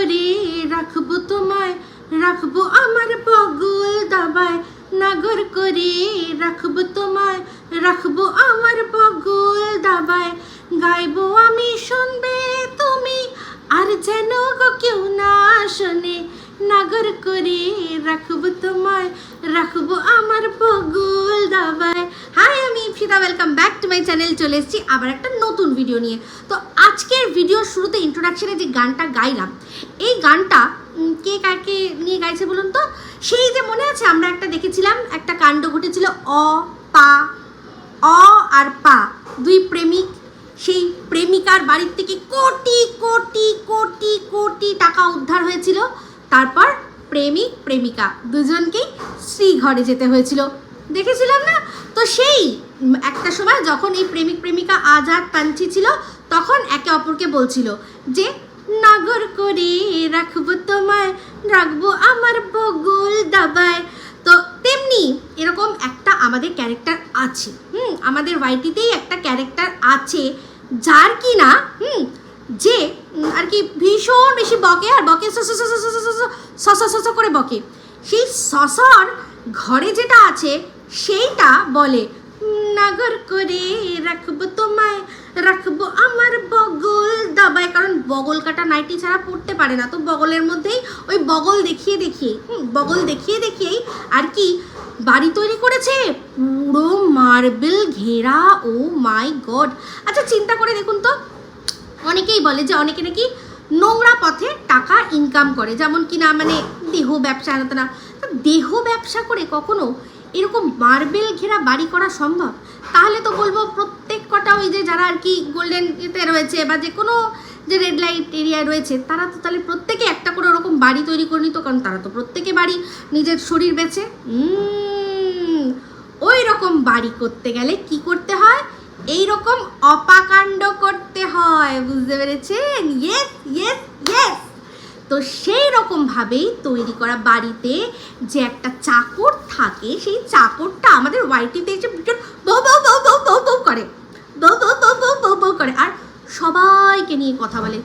করে রাখবো তোমায়, রাখবো আমার বগল দাবায়, নাগর করে রাখবো তোমায়, রাখবো আমার বগল দাবায়, গাইবো আমি শুনবে তুমি, আর যেন গো কেউ না শোনে, নাগর করে রাখবো তোমায়, রাখবো আমার বগল দাবায়। হাই, আমি Ipsita, welcome back to my channel. চলে এসেছি আবার একটা নতুন ভিডিও নিয়ে। তো আজকের ভিডিওর শুরুতে ইন্ট্রোডাকশনে যে গানটা গাইলাম, এই গানটা কে কাকে নিয়ে গাইছে বলুন তো? সেই যে মনে আছে আমরা একটা দেখেছিলাম, একটা কাণ্ড ঘটেছিল, অ আর পা, দুই প্রেমিক, সেই প্রেমিকার বাড়ির থেকে কোটি কোটি কোটি কোটি টাকা উদ্ধার হয়েছিল। তারপর প্রেমিক প্রেমিকা দুজনকেই শ্রীঘরে যেতে হয়েছিল, দেখেছিলাম না? তো সেই একটা সময় যখন এই প্রেমিক প্রেমিকা আজাদ পাঞ্চি ছিল, তখন একে অপরকে বলছিল যে নাগর করে রাখবো তোমায়, রাখবো আমার বগল দাবায়। তো তেমনি এরকম একটা আমাদের ক্যারেক্টার আছে, আমাদের ওয়াইটিতেই একটা ক্যারেক্টার আছে, যার কি না যে আর কি ভীষণ বেশি বকে, আর বকে স করে বকে। সেই সসর ঘরে যেটা আছে সেইটা বলে নাগর করে রাখবো তোমায়, রাখবো আমার বগল দাবায়। কারণ বগল কাটা নাইটি ছাড়া পড়তে পারে না, তো বগলের মধ্যেই ওই বগল দেখিয়ে দেখিয়েই আর কি বাড়ি তৈরি করেছে, পুরো মার্বেল ঘেরা। ও মাই গড! আচ্ছা চিন্তা করে দেখুন তো, অনেকেই বলে যে অনেকে নাকি নোংরা পথে টাকা ইনকাম করে, যেমন কি না মানে দেহ ব্যবসা, আনত না। দেহ ব্যবসা করে কখনো এরকম মার্বেল ঘেরা বাড়ি করা সম্ভব? তাহলে তো বলবো প্রত্যেক কটা ওই যে যারা আর কি গোল্ডেন এতে রয়েছে বা যে কোনো যে রেড লাইট এরিয়ায় রয়েছে, তারা তো তাহলে প্রত্যেকে একটা করে ওরকম বাড়ি তৈরি করে নিত, কারণ তারা তো প্রত্যেকে বাড়ি নিজের শরীর বেচে। ওই রকম বাড়ি করতে গেলে কি করতে হয়? এই রকম অপাকাণ্ড করতে হয়, বুঝতে পেরেছেন? Yes yes yes. তো সেই রকমভাবেই তৈরি করা বাড়িতে যে একটা চাকর থাকে, সেই চাকরটা আমাদের ওয়াইটিতে এসে বউ বউ বউ বউ বউ বউ করে, বউ বউ বউ বউ বউ বউ করে, আর সবাইকে নিয়ে কথা বলে।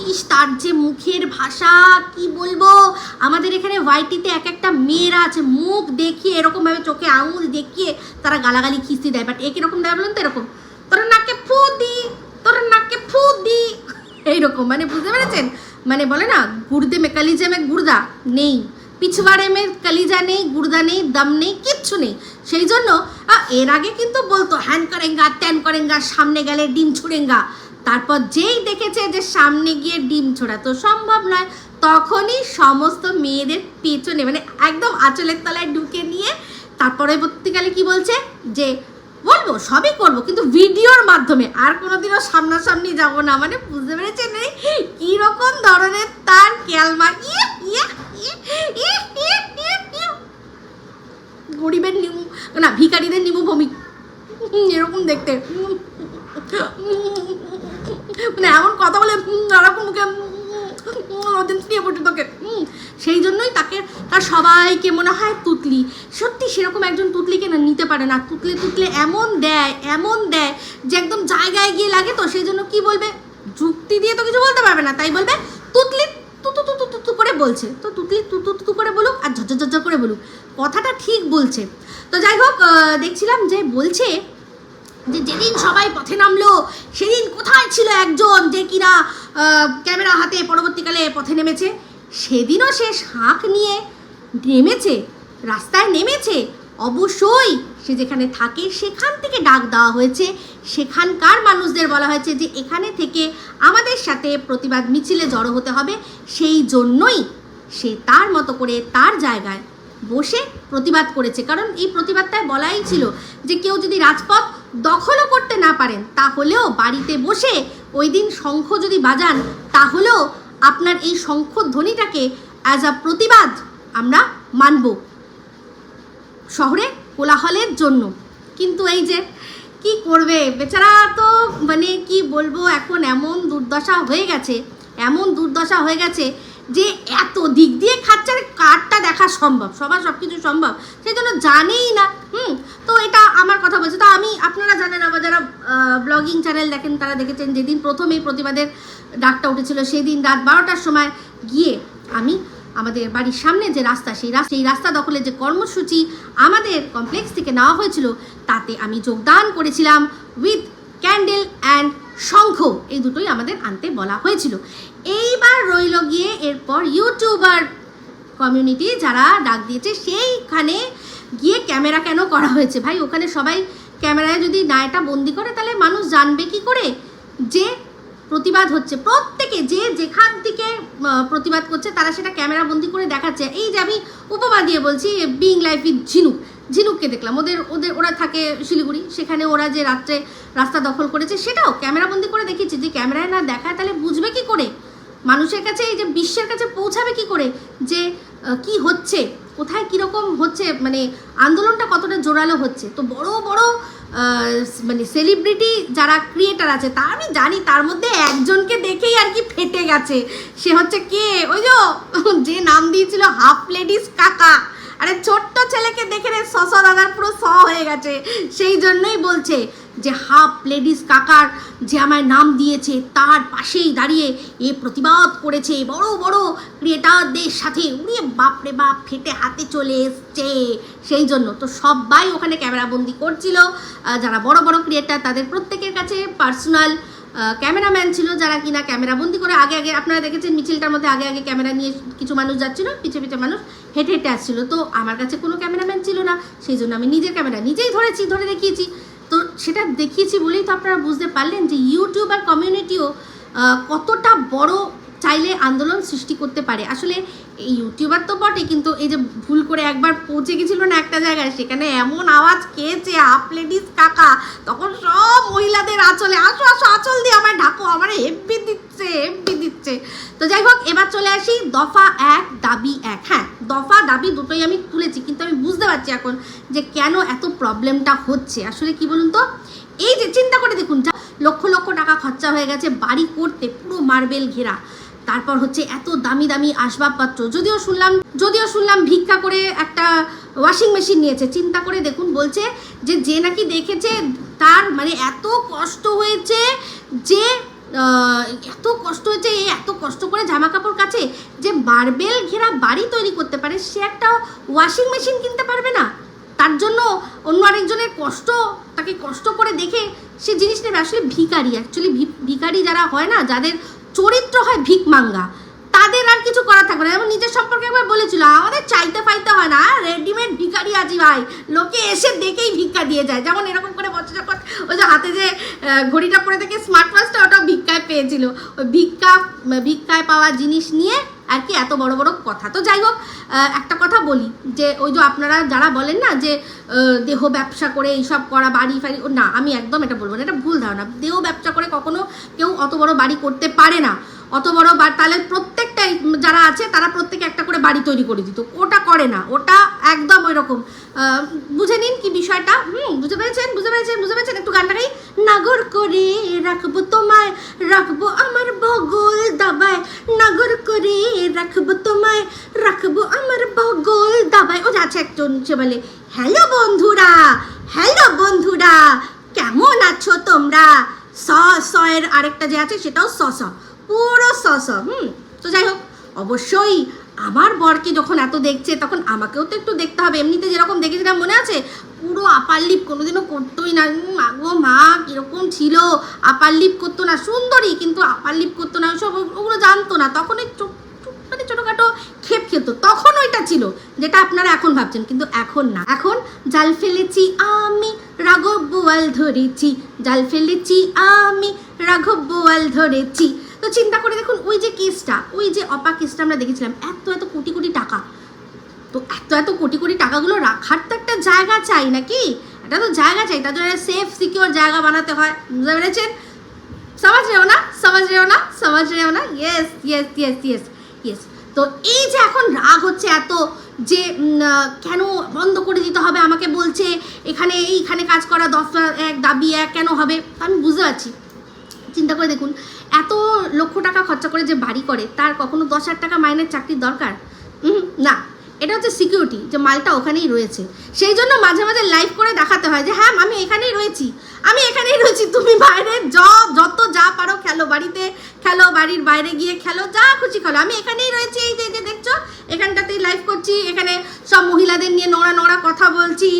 ইস, তার যে মুখের ভাষা কি বলবো! আমাদের এখানে ওয়াইটিতে এক একটা মেয়েরা আছে, মুখ দেখিয়ে এরকমভাবে চোখে আঙুল দেখিয়ে তারা গালাগালি খিস্তি দেয়। বাট এ কীরকম দেয় বলুন তো? এরকম, তোর নাকে ফু দি, তোর নাকে ফু দি, এইরকম। মানে বুঝতে পেরেছেন? মানে বলে না, গুর্দে মে কলিজা মে গুর্দা নেই, পিছবাড়ে মে কলিজা নেই, গুর্দা নেই, দম নেই, কিচ্ছু নেই। সেই জন্য এর আগে কিন্তু বলতো হ্যান করেঙ্গা, ত্যান করেঙ্গা, সামনে গেলে ডিম ছুড়েঙ্গা। তারপর যেই দেখেছে যে সামনে গিয়ে ডিম ছোড়া তো সম্ভব নয়, তখনই সমস্ত মেয়েদের পেছনে মানে একদম আঁচলের তলায় ঢুকে নিয়ে তারপরে পরবর্তীকালে কি বলছে যে বলবো সবই করবো, কিন্তু ভিডিওর মাধ্যমে, আর কোনোদিনও সামনাসামনি যাব না। মানে বুঝতে পেরেছেন কীরকম ধরনের তার ক্যালমা। গরিবের নিমু না, ভিখারিদের নিমু ভূমি, এরকম দেখতে, মানে এমন কথা বলে এরকম মুখে নিয়ে পড়ছে তোকে। সেই জন্যই তাকে তার সবাইকে মনে হয় তুতলি। সত্যি সেরকম একজন তুতলিকে না নিতে পারে না, তুতলে তুতলে এমন দেয় যে একদম জায়গায় গিয়ে লাগে। তো সেই জন্য কি বলবে, যুক্তি দিয়ে তো কিছু বলতে পারবে না, তাই বলবে তুতলি তু তু তু তু করে বলছে, তো তুতলি তু তু তু করে বলুক আর ঝরঝর করে বলুক, কথাটা ঠিক বলছে। তো যাই হোক, দেখছিলাম যে বলছে যে যেদিন সবাই পথে নামলো সেদিন কোথায় ছিল একজন যে কিনা ক্যামেরা হাতে পরবর্তীকালে পথে নেমেছে। সেদিনও সে শাঁখ নিয়ে নেমেছে, রাস্তায় নেমেছে। অবশ্যই সে যেখানে থাকে সেখান থেকে ডাক দেওয়া হয়েছে, সেখানকার মানুষদের বলা হয়েছে যে এখানে থেকে আমাদের সাথে প্রতিবাদ মিছিলে জড়ো হতে হবে। সেই জন্যই সে তার মতো করে তার জায়গায় বসে প্রতিবাদ করেছে। কারণ এই প্রতিবাদটায় বলাই ছিল যে কেউ যদি রাজপথ দখলও করতে না পারেন, তাহলেও বাড়িতে বসে ওই দিন শঙ্খ যদি বাজান, তাহলেও আপনার এই শঙ্খ ধ্বনিটাকে অ্যাজ আ প্রতিবাদ আমরা মানব শহরে কোলাহলের জন্য। কিন্তু এই যে কি করবে বেচারা, তো মানে কি বলবো, এখন এমন দুর্দশা হয়ে গেছে যে এত দিক দিয়ে খাচ্ছে, আর কারটা দেখা সম্ভব, সবার সব কিছু সম্ভব, সেই জন্য জানেই না। তো এটা আমার কথা বলছে। তো আমি, আপনারা জানেন, আবার যারা ব্লগিং চ্যানেল দেখেন তারা দেখেছেন, যেদিন প্রথম এই প্রতিবাদের ডাকটা উঠেছিল সেদিন রাত 12টার সময় গিয়ে আমি আমাদের বাড়ির সামনে যে রাস্তা, সেই রাস্তা দখলের যে কর্মসূচি আমাদের কমপ্লেক্স থেকে নেওয়া হয়েছিল তাতে আমি যোগদান করেছিলাম উইথ ক্যান্ডেল অ্যান্ড শঙ্খ, এই দুটোই আমাদের আনতে বলা হয়েছিল। এইবার রইল গিয়ে এরপর ইউটিউবার কমিউনিটি যারা ডাক দিয়েছে সেইখানে গিয়ে ক্যামেরা কেন করা হয়েছে ভাই? ওখানে সবাই ক্যামেরায় যদি না এটা বন্দি করে তাহলে মানুষ জানবে কি করে যে প্রতিবাদ হচ্ছে? প্রত্যেকে যে যেখান থেকে প্রতিবাদ করছে তারা সেটা ক্যামেরা বন্দি করে দেখাচ্ছে। এই যে আমি উপমা দিয়ে বলছি, বিং লাইফ উইথ ঝিনুককে দেখলাম, ওরা থাকে শিলিগুড়ি, সেখানে ওরা যে রাত্রে রাস্তা দখল করেছে সেটাও ক্যামেরা বন্দি করে দেখিয়েছে। যে ক্যামেরায় না দেখায় তাহলে বুঝবে কি করে মানুষের কাছে, এই যে বিশ্বের কাছে পৌঁছাবে কি করে যে কি হচ্ছে, কোথায় কীরকম হচ্ছে, মানে আন্দোলনটা কতটা জোরালো হচ্ছে। তো বড় বড় মানে সেলিব্রিটি যারা ক্রিয়েটার আছে, তা আমি জানি তার মধ্যে একজনকে দেখেই আর কি ফেটে গেছে। সে হচ্ছে কে? ওই যে নাম দিয়েছিল হাফ লেডিস কাকা। আরে ছোট্ট ছেলেকে দেখে রে দাদার পুরো হয়ে গেছে। সেই জন্যই বলছে যে হাফ লেডিস কাকার যে আমায় নাম দিয়েছে তার পাশেই দাঁড়িয়ে এ প্রতিবাদ করেছে বড় বড় ক্রিয়েটারদের সাথে। উড়িয়ে বাপরে বাপ, ফেটে হাতে চলে এসছে। সেই জন্য তো সবাই ওখানে ক্যামেরাবন্দি করছিল, যারা বড় বড় ক্রিয়েটার তাদের প্রত্যেকের কাছে পার্সোনাল ক্যামেরাম্যান ছিল, যারা কিনা ক্যামেরাবন্দি করে আগে আপনারা দেখেছেন মিছিলটার মধ্যে আগে ক্যামেরা নিয়ে কিছু মানুষ যাচ্ছিল, পিছে মানুষ হেঁটে হেঁটে আসছিল। তো আমার কাছে কোনো ক্যামেরাম্যান ছিল না, সেই জন্য আমি নিজের ক্যামেরা নিজেই ধরে দেখিয়েছি। তো সেটা দেখিয়েছি বলেই তো আপনারা বুঝতে পারলেন যে ইউটিউবার কমিউনিটিও কতটা বড় চাইলে আন্দোলন সৃষ্টি করতে পারে। আসলে এই ইউটিউবার তো বটে, কিন্তু এই যে ভুল করে একবার পৌঁছে গেছিল না একটা জায়গায়, সেখানে এমন আওয়াজ খেয়েছে হাফ লেডিস কাকা, তখন সব মহিলাদের আঁচলে আসো আঁচল দিয়ে আমায় ঢাকো, আমার হেব্বি দিচ্ছে। তো যাই হোক, এবার চলে আসি দফা 1 দাবি 1। হ্যাঁ, দফা দাবি দুটোই আমি তুলেছি, কিন্তু আমি বুঝতে পারছি এখন যে কেন এত প্রবলেমটা হচ্ছে। আসলে কি বলুন তো, এই যে চিন্তা করে দেখুন, লক্ষ লক্ষ টাকা খরচা হয়ে গেছে বাড়ি করতে, পুরো মার্বেল ঘেরা, তারপর হচ্ছে এত দামি দামি আসবাবপত্র, যদিও শুনলাম ভিক্ষা করে একটা ওয়াশিং মেশিন নিয়েছে। চিন্তা করে দেখুন, বলছে যে নাকি দেখেছে তার মানে এত কষ্ট হয়েছে, এত কষ্ট করে জামা কাপড় কাচে, যে মার্বেল ঘেরা বাড়ি তৈরি করতে পারে, সে একটা ওয়াশিং মেশিন কিনতে পারবে না। তার জন্য অন্য আরেকজনের তাকে কষ্ট করে দেখে সে জিনিস নেবে। আসলে ভিখারি, অ্যাকচুয়ালি ভিখারি যারা হয় না, যাদের চরিত্র হয় ভিক মাঙ্গা, তাদের আর কিছু করা থাকবে না। যেমন নিজের সম্পর্কে একবার বলেছিল, আমাদের চাইতে ফাইতে হয় না, রেডিমেড ভিখারি আছি ভাই, লোকে এসে দেখেই ভিক্ষা দিয়ে যায়। যেমন এরকম করে বছর যখন ওই যে হাতে যে ঘড়িটা পরে থেকে স্মার্ট ওয়াচটা, ওটা ভিক্ষায় পেয়েছিল। ওই ভিক্ষায় পাওয়া জিনিস নিয়ে আর কি এত বড় বড় কথা। তো যাই হোক, একটা কথা বলি, যে ওই যে আপনারা যারা বলেন না যে দেহ ব্যবসা করে এইসব করা, বাড়ি ফাড়ি, না, আমি একদম এটা বলবো না, এটা ভুল ধারণা। দেহ ব্যবসা করে কখনো কেউ অত বড় বাড়ি করতে পারে না, অত বড় তাহলে প্রত্যেকটাই যারা আছে তারা প্রত্যেকে একটা করে বাড়ি তৈরি করে দিত। ওটা করে না, ওটা একদম ওই রকম। বুঝে নিন কি বিষয়টা। বুঝতে পেরেছেন? একটু গানটা গাই। নাগর করে রাখবো তোমায়, রাখবো আমার বগল দাবায়, নাগর করে রাখবো তোমায়, রাখবো আমার বগল দাবায়। ও যাচ্ছে একজন, সে বলে হ্যালো বন্ধুরা, কেমন আছো তোমরা? এর আরেকটা যে আছে সেটাও পুরো তো যাই হোক, অবশ্যই আমার বরকে যখন এত দেখছে তখন আমাকেও তো একটু দেখতে হবে। এমনিতে যেরকম দেখেছিলাম মনে আছে, পুরো আপার লিপ কোনোদিনও করতোই না। গো মা, কীরকম ছিল, আপার লিপ করতো না, সুন্দরী কিন্তু আপার লিপ করতো না, ওইসব ওগুলো জানতো না। তখন মানে ছোটোখাটো খেপ খেত, তখন ওইটা ছিল যেটা আপনারা এখন ভাবছেন, কিন্তু এখন না। এখন জাল ফেলেছি আমি, রাঘব বোয়াল ধরেছি, জাল ফেলেছি আমি, রাঘব বোয়াল ধরেছি। তো চিন্তা করে দেখুন, ওই যে কেসটা, ওই যে অপা কেসটা আমরা দেখেছিলাম, এত কোটি টাকা, তো এত কোটি টাকাগুলো রাখার তো একটা জায়গা চাই নাকি? এটা তো জায়গা চাই, তার জন্য সেফ সিকিওর জায়গা বানাতে হয়। বুঝতে পেরেছেন? সমাজ রেও না। ইয়েস। তো এই যে এখন রাগ হচ্ছে এত, যে কেন বন্ধ করে দিতে হবে, আমাকে বলছে এইখানে কাজ করা দফা 1 দাবি 1 কেন হবে, আমি বুঝতে পারছি। চিন্তা করে দেখুন, এত লক্ষ টাকা খরচা করে যে বাড়ি করে তার কখনো 10,000 টাকা মাইনের চাকরির দরকার? না, এটা হচ্ছে সিকিউরিটি যে মালটা ওখানেই রয়েছে। সেই জন্য মাঝে মাঝে লাইভ করে দেখাতে হয় যে হ্যাঁ আমি এখানেই রয়েছি, আমি এখানেই রয়েছি, তুমি বাইরে যত যা পারো খেলো, বাড়িতে খেলো, বাড়ির বাইরে গিয়ে খেলো, যা খুশি খেলো, আমি এখানেই রয়েছি। এই যে দেখছো এখানটাতেই লাইভ করছি, এখানে সব মহিলাদের নিয়ে নোংরা নোংরা কথা বলছি,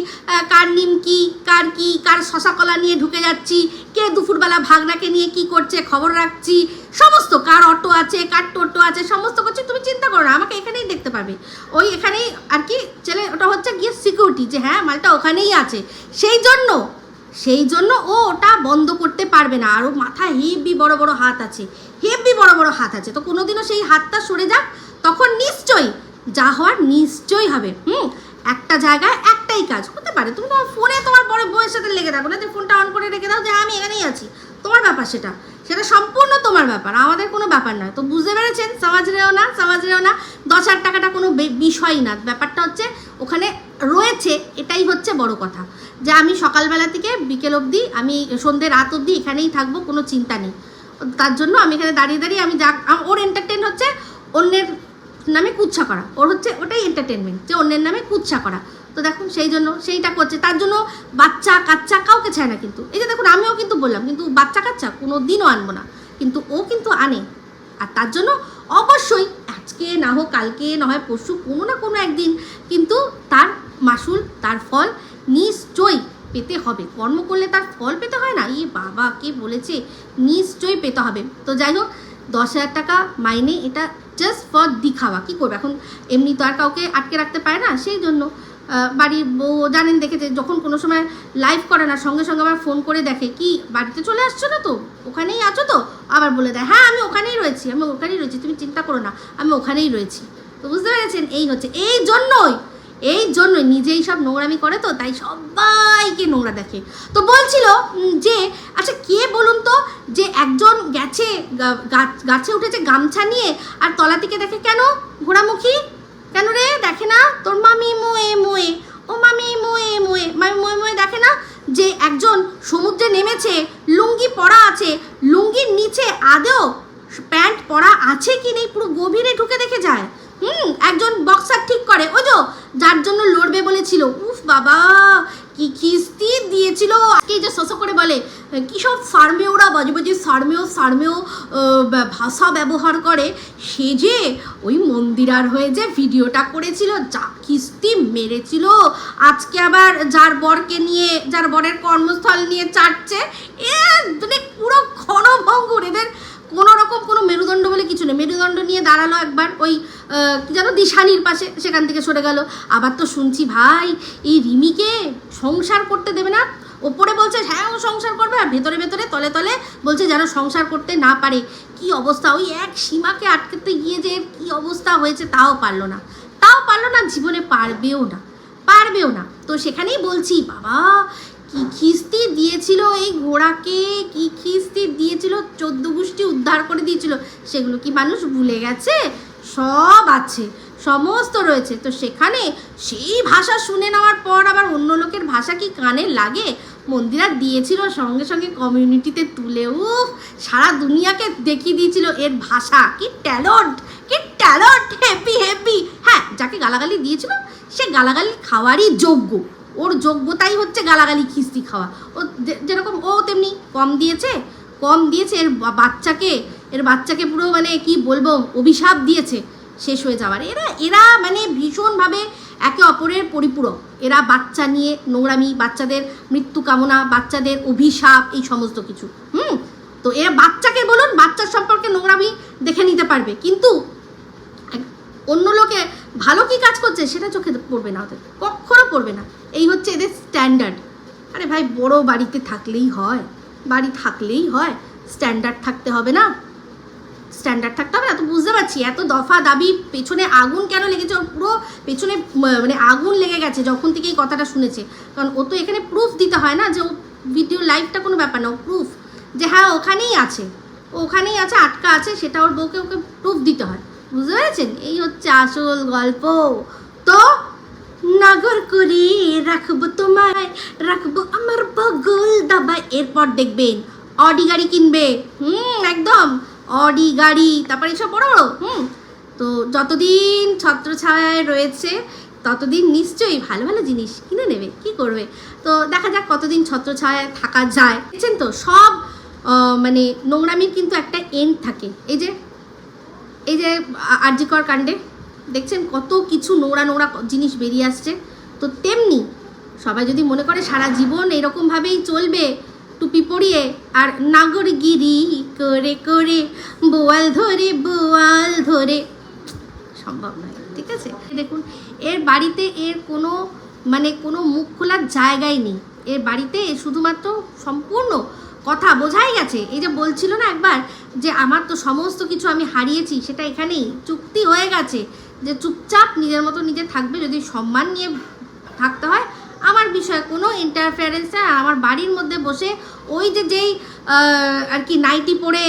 কার নিমকি কার কি কার শশা কলা নিয়ে ঢুকে যাচ্ছি, কে দুপুরবেলা ভাগনাকে নিয়ে কি করছে খবর রাখছি, সমস্ত কার অটো আছে কার টোটো আছে সমস্ত করছি। তুমি চিন্তা করো না, আমাকে এখানেই দেখতে পাবে, ওই এখানেই আর কি ছেলে, ওটা হচ্ছে গিয়ে সিকিউরিটি যে হ্যাঁ মালটা ওখানেই আছে। সেই জন্য ও ওটা বন্ধ করতে পারবে না। আর ও মাথায় হেভি বড় বড় হাত আছে, হেভি বড় বড় হাত আছে, তো কোনোদিনও সেই হাতটা সরে যাক, তখন নিশ্চয়ই যা হওয়ার নিশ্চয়ই হবে। একটা জায়গায় একটাই কাজ হতে পারে, তুমি তোমার ফোনে তোমার বড় বউয়ের সাথে লেগে থাকো না, যে ফোনটা অন করে রেখে দাও যে আমি এখানেই আছি, তোমার ব্যাপার, সেটা সম্পূর্ণ তোমার ব্যাপার, আমাদের কোনো ব্যাপার নয়। তো বুঝতে পেরেছেন, সমাজ রেও না 10,000 টাকাটা কোনো বিষয়ই না, ব্যাপারটা হচ্ছে ওখানে রয়েছে, এটাই হচ্ছে বড় কথা। যে আমি সকালবেলা থেকে বিকেল অবধি, আমি সন্ধ্যে রাত অবধি এখানেই থাকবো, কোনো চিন্তা নেই। তার জন্য আমি এখানে দাঁড়িয়ে দাঁড়িয়ে আমি ওর এন্টারটেন হচ্ছে অন্যের নামে কুৎসা করা, ওর হচ্ছে ওটাই এন্টারটেনমেন্ট, যে অন্যের নামে কুৎসা করা। তো দেখুন সেই জন্য সেইটা করছে, তার জন্য বাচ্চা কাচ্চা কাউকে চায় না। কিন্তু এই যে দেখুন আমিও কিন্তু বললাম, কিন্তু বাচ্চা কাচ্চা কোনো দিনও আনবো না, কিন্তু ও কিন্তু আনে। আর তার জন্য অবশ্যই আজকে না হোক কালকে না হয় পরশু কোনো না কোনো একদিন কিন্তু তার মাসুল, তার ফল নিশ্চয়ই পেতে হবে। কর্ম করলে তার ফল পেতে হয় না? বাবা কে বলেছে? নিশ্চয়ই পেতে হবে। তো যাই হোক, 10,000 টাকা মাইনে, এটা জাস্ট ফর দিখাওয়া। কী করবে এখন, এমনি তো আর কাউকে আটকে রাখতে পারে না। সেই জন্য বাড়ির বউ জানেন, দেখেছে যখন কোনো সময় লাইভ করে না, সঙ্গে সঙ্গে আবার ফোন করে দেখে কি বাড়িতে চলে আসছো না তো, ওখানেই আছো তো, আবার বলে দেয় হ্যাঁ আমি ওখানেই রয়েছি, তুমি চিন্তা করো না, আমি ওখানেই রয়েছি। তো বুঝতে পেরেছেন, এই হচ্ছে এই জন্যই নিজেই সব নোংরামি করে, তো তাই সবাইকে নোংরা দেখে। তো বলছিল যে আচ্ছা কে বলুন তো, যে একজন গেছে গাছে উঠেছে গামছা নিয়ে, আর তলা থেকে দেখে কেন ঘোড়ামুখী, কেন রে দেখে না তোর মামি মোয়ে ও মামি মোয়ে দেখে না যে একজন সমুদ্রে নেমেছে, লুঙ্গি পরা আছে, লুঙ্গির নিচে আদৌ প্যান্ট পরা আছে কি নেই পুরো গভীরে ঢুকে দেখে যায়। একজন বক্সার ঠিক করে, ওই যে যার জন্য লড়বে বলেছিল, উফ বাবা কি কিস্তি দিয়েছিল। এই যে শোষো করে বলে কি সব সারমেয়রা বাজে সারমেয় ভাষা ব্যবহার করে, সে যে ওই মন্দিরার হয়ে যে ভিডিওটা করেছিল, যা কিস্তি মেরেছিল। আজকে আবার যার বরকে নিয়ে, যার বরের কর্মস্থল নিয়ে চাটছে, মানে পুরো ক্ষণভঙ্গুর। এদের কোনো রকম কোনো মেরুদণ্ড বলে কিছু নেই। মেরুদণ্ড নিয়ে দাঁড়ালো একবার ওই কি যেন দিশানির পাশে, সেখান থেকে সরে গেল। আবার তো শুনছি ভাই এই রিমিকে সংসার করতে দেবে না, ওপরে বলছে হ্যাঁ ও সংসার করবে, আর ভেতরে তলে তলে বলছে যেন সংসার করতে না পারে। কি অবস্থা, ওই এক সীমাকে আটকাতে গিয়ে যে কি অবস্থা হয়েছে তাও পারলো না, জীবনে পারবেও না। তো সেখানেই বলছি বাবা কি খিস্তি দিয়েছিল এই ঘোড়াকে, কি খিস্তি দিয়েছিল, 14 গোষ্ঠী উদ্ধার করে দিয়েছিল। সেগুলো কি মানুষ ভুলে গেছে? সব আছে, সমস্ত রয়েছে। তো সেখানে সেই ভাষা শুনে নেওয়ার পর আবার অন্য লোকের ভাষা কি কানে লাগে? মন্দিরা দিয়েছিল সঙ্গে সঙ্গে কমিউনিটিতে তুলে, সারা দুনিয়াকে দেখিয়ে দিয়েছিল এর ভাষা, কি ট্যালেন্ট, হেভি। হ্যাঁ, যাকে গালাগালি দিয়েছিল সে গালাগালি খাওয়ারই যোগ্য, ওর যোগ্যতাই হচ্ছে গালাগালি খিস্তি খাওয়া। ও যেরকম ও তেমনি কম দিয়েছে এর বাচ্চাকে পুরো মানে কি বলবো অভিশাপ দিয়েছে শেষ হয়ে যাওয়ার। এরা মানে ভীষণভাবে একে অপরের পরিপূরক। এরা বাচ্চা নিয়ে নোংরামি, বাচ্চাদের মৃত্যু কামনা, বাচ্চাদের অভিশাপ, এই সমস্ত কিছু। তো এরা বাচ্চাকে বলুন, বাচ্চার সম্পর্কে নোংরামি দেখে নিতে পারবে, কিন্তু অন্য লোকে ভালো কি কাজ করছে সেটা চোখে পড়বে না, ওদের কখনো পড়বে না। এই হচ্ছে এদের স্ট্যান্ডার্ড। আরে ভাই বড় বাড়িতে থাকলেই হয়, স্ট্যান্ডার্ড থাকতে হবে না? তো বুঝতে পারছি এত দফা দাবি পেছনে আগুন কেন লেগেছে, ওর পুরো পেছনে মানে আগুন লেগে গেছে যখন থেকে এই কথাটা শুনেছে। কারণ ও তো এখানে প্রুফ দিতে হয় না যে ও ভিডিও লাইভটা কোনো ব্যাপার না, ও প্রুফ যে হ্যাঁ ওখানেই আছে, আটকা আছে, সেটা ওর বউকে ওকে প্রুফ দিতে হয়। বুঝতে পেরেছেন? এই হচ্ছে আসল গল্প। তো নাগর করে রাখবো তোমায়, রাখবো আমার বগল দাবায়, এরপর দেখবেন অডি গাড়ি কিনবে, একদম অডি গাড়ি, তারপরে এইসব বড় বড় তো যতদিন ছত্রছায়ায় রয়েছে ততদিন নিশ্চয়ই ভালো ভালো জিনিস কিনে নেবে, কি করবে। তো দেখা যাক কতদিন ছত্রছায়ায় থাকা যায়। দেখছেন তো সব মানে নোংরামির কিন্তু একটা এন্ড থাকে। এই যে আরজিকর কাণ্ডে দেখছেন কত কিছু নোংরা নোংরা জিনিস বেরিয়ে আসছে। তো তেমনি সবাই যদি মনে করে সারা জীবন এরকমভাবেই চলবে টুপি পরিয়ে আর নাগরগিরি করে করে বোয়াল ধরে সম্ভব নয়, ঠিক আছে। দেখুন এর বাড়িতে এর কোনো মুখ খোলার জায়গাই নেই। এর বাড়িতে শুধুমাত্র সম্পূর্ণ কথা বোঝাই গেছে। এই যে বলছিল না একবার যে আমার তো সমস্ত কিছু আমি হারিয়েছি, সেটা এখানেই চুক্তি হয়ে গেছে যে চুপচাপ নিজের মতো নিজে থাকবে, যদি সম্মান নিয়ে থাকতে হয় আমার বিষয়ে কোনো ইন্টারফেয়ারেন্স নেই। আমার বাড়ির মধ্যে বসে ওই যেই আর কি নাইটি পরে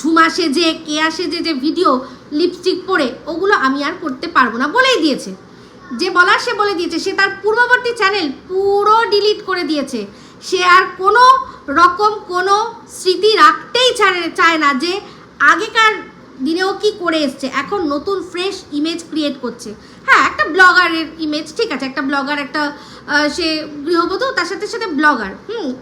ঝুমা সেজে কেয়া সেজে যে ভিডিও লিপস্টিক পরে ওগুলো আমি আর করতে পারবো না বলেই দিয়েছে। যে বলার সে বলে দিয়েছে। সে তার পূর্ববর্তী চ্যানেল পুরো ডিলিট করে দিয়েছে। সে আর কোনো রকম কোনো স্মৃতি রাখতেই চায় না যে আগেকার দিনেও কি করে এসছে। এখন নতুন ফ্রেশ ইমেজ ক্রিয়েট করছে। হ্যাঁ, একটা ব্লগারের ইমেজ, ঠিক আছে, একটা ব্লগার, একটা সে গৃহবধূ, তার সাথে সাথে ব্লগার,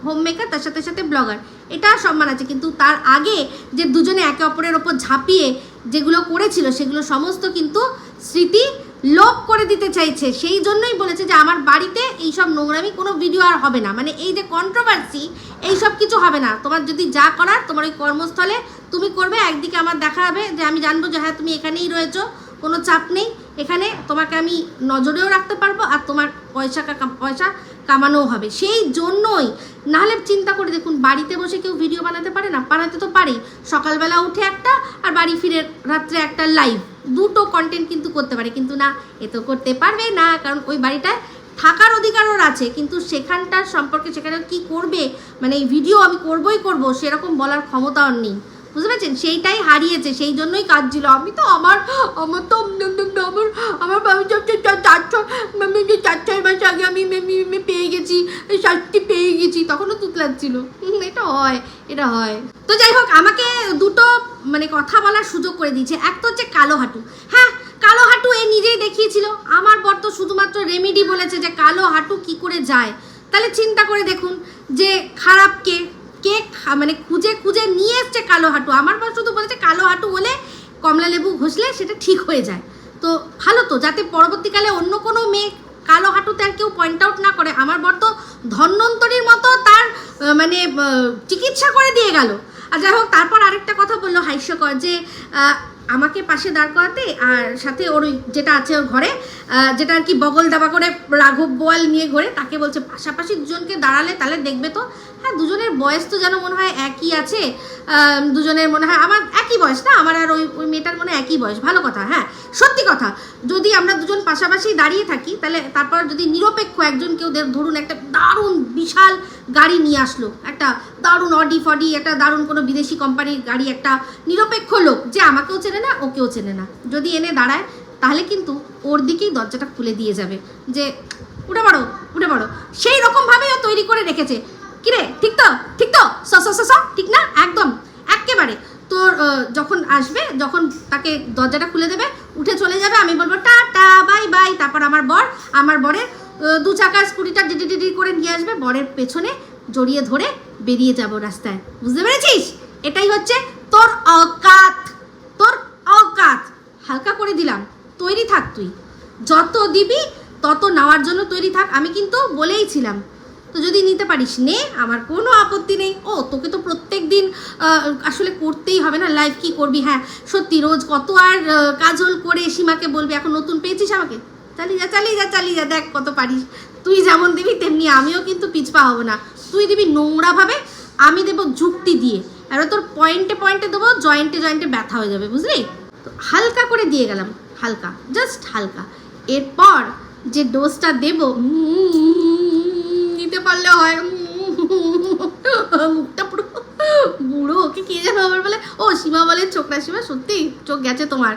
হোম মেকার, তার সাথে সাথে ব্লগার, এটা সম্মান আছে। কিন্তু তার আগে যে দুজনে একে অপরের ওপর ঝাঁপিয়ে যেগুলো করেছিল সেগুলো সমস্ত কিন্তু স্মৃতি লোপ করে দিতে চাইছে। সেই জন্যই বলেছে যে আমার বাড়িতে এইসব নোংরামি কোনো ভিডিও আর হবে না, মানে এই যে কন্ট্রোভার্সি এইসব কিছু হবে না। তোমার যদি যা করার তোমার ওই কর্মস্থলে তুমি করবে, একদিকে আমার দেখা হবে যে আমি জানবো যে হ্যাঁ তুমি এখানেই রয়েছো, কোনো চাপ নেই, এখানে তোমাকে আমি নজরেও রাখতে পারবো আর তোমার পয়সা কামানোও হবে। সেই জন্যই, নাহলে চিন্তা করে দেখুন বাড়িতে বসে কেউ ভিডিও বানাতে পারে না? বানাতে তো পারেই। সকালবেলা উঠে একটা আর বাড়ি ফিরে রাত্রে একটা লাইভ, দুটো কন্টেন্ট কিন্তু করতে পারে। কিন্তু না, এ তো করতে পারবে না, কারণ ওই বাড়িটায় থাকার অধিকার ওর আছে, কিন্তু সেখানটার সম্পর্কে সেখানে কি করবে, মানে এই ভিডিও আমি করবই করব সেরকম বলার ক্ষমতা ওর নেই, বুঝতে পারছেন? সেইটাই হারিয়েছে, সেই জন্যই কাঁদছিল। আমি তো আমার তো আমার চার ছয় মাস আগে আমি পেয়ে গেছি, শাস্তি পেয়ে গেছি, তখনও তুতলাচ্ছিল। এটা হয়। তো যাই হোক, আমাকে দুটো মানে কথা বলার সুযোগ করে দিয়েছে। এক তো হচ্ছে কালো হাঁটু। হ্যাঁ, কালো হাঁটু এ নিজেই দেখিয়েছিল। আমার বর তো শুধুমাত্র রেমেডি বলেছে যে কালো হাঁটু কি করে যায়। তাহলে চিন্তা করে দেখুন যে খারাপ কে মানে খুঁজে নিয়ে এসছে কালো হাঁটু। আমার বর শুধু বলেছে কালো হাঁটু হলে কমলা লেবু ঘষলে সেটা ঠিক হয়ে যায়। তো ভালো তো, যাতে পরবর্তীকালে অন্য কোনো মেয়ে কালো হাঁটুতে আর কেউ পয়েন্ট আউট না করে। আমার বর তো ধন্বন্তরীর মতো তার মানে চিকিৎসা করে দিয়ে গেল। আর যাই হোক, তারপর আরেকটা কথা বললো হাস্যকর, যে আমাকে পাশে দাঁড় করাতে আর সাথে ওর যেটা আছে ওর ঘরে, যেটা আর কি বগল দাবা করে রাঘব বোয়াল নিয়ে ঘোরে, তাকে বলছে পাশাপাশি দুজনকে দাঁড়ালে তাহলে দেখবে তো। হ্যাঁ, দুজনের বয়স তো যেন মনে হয় একই আছে, দুজনের মনে হয় আমার একই বয়স না, আমার আর ওই মেয়েটার মনে হয় একই বয়স। ভালো কথা, হ্যাঁ সত্যি কথা। যদি আমরা দুজন পাশাপাশি দাঁড়িয়ে থাকি তাহলে তারপর যদি নিরপেক্ষ একজন কেউ ধরুন একটা দারুণ বিশাল গাড়ি নিয়ে আসলো, একটা দারুণ অডি ফডি, একটা দারুণ কোনো বিদেশি কোম্পানির গাড়ি, একটা নিরপেক্ষ লোক যে আমাকেও চেনে না ওকেও চেনে না, যদি এনে দাঁড়ায়, তাহলে কিন্তু ওর দিকেই দরজাটা খুলে দিয়ে যাবে যে উঠে পড়ো। সেই রকমভাবেই ও তৈরি করে রেখেছে। কিরে, ঠিক তো ঠিক না? একদম একেবারে। তোর যখন আসবে, যখন তাকে দরজাটা খুলে দেবে, উঠে চলে যাবে, আমি বলবো টাটা বাই বাই, তারপর আমার বরের দু চাকার স্কুটিটা ডিডি করে নিয়ে আসবে, বরের পেছনে জড়িয়ে ধরে বেরিয়ে যাব রাস্তায়। বুঝতে পেরেছিস? এটাই হচ্ছে তোর অকাত। হালকা করে দিলাম, তৈরি থাক, তুই যত দিবি তত নেওয়ার জন্য তৈরি থাক। আমি কিন্তু বলেইছিলাম, তো যদি নিতে পারিস নে, আমার কোনো আপত্তি নেই। ও তোকে তো প্রত্যেক দিন আসলে করতেই হবে না, লাইভ কি করবি? হ্যাঁ সত্যি, রোজ কত আর কাজল করে সীমাকে বলবি, এখন নতুন পেয়েছিস আমাকে, চালিয়ে যা, দেখ কত পারিস। তুই যেমন দিবি তেমনি আমিও কিন্তু পিছপা হব না। তুই দিবি নোংরাভাবে, আমি দেবো যুক্তি দিয়ে, আর তোর পয়েন্টে দেবো, জয়েন্টে ব্যথা হয়ে যাবে, বুঝলি? তো হালকা করে দিয়ে গেলাম, হালকা, জাস্ট হালকা। এরপর যে ডোজটা দেবো, নিতে পারলে হয়। মুখটা পুরো বুড়ো, ওকে কে যেন আবার বলে, ও সীমা বলে, ছোকরা সীমা, সত্যি চোখ গেছে তোমার।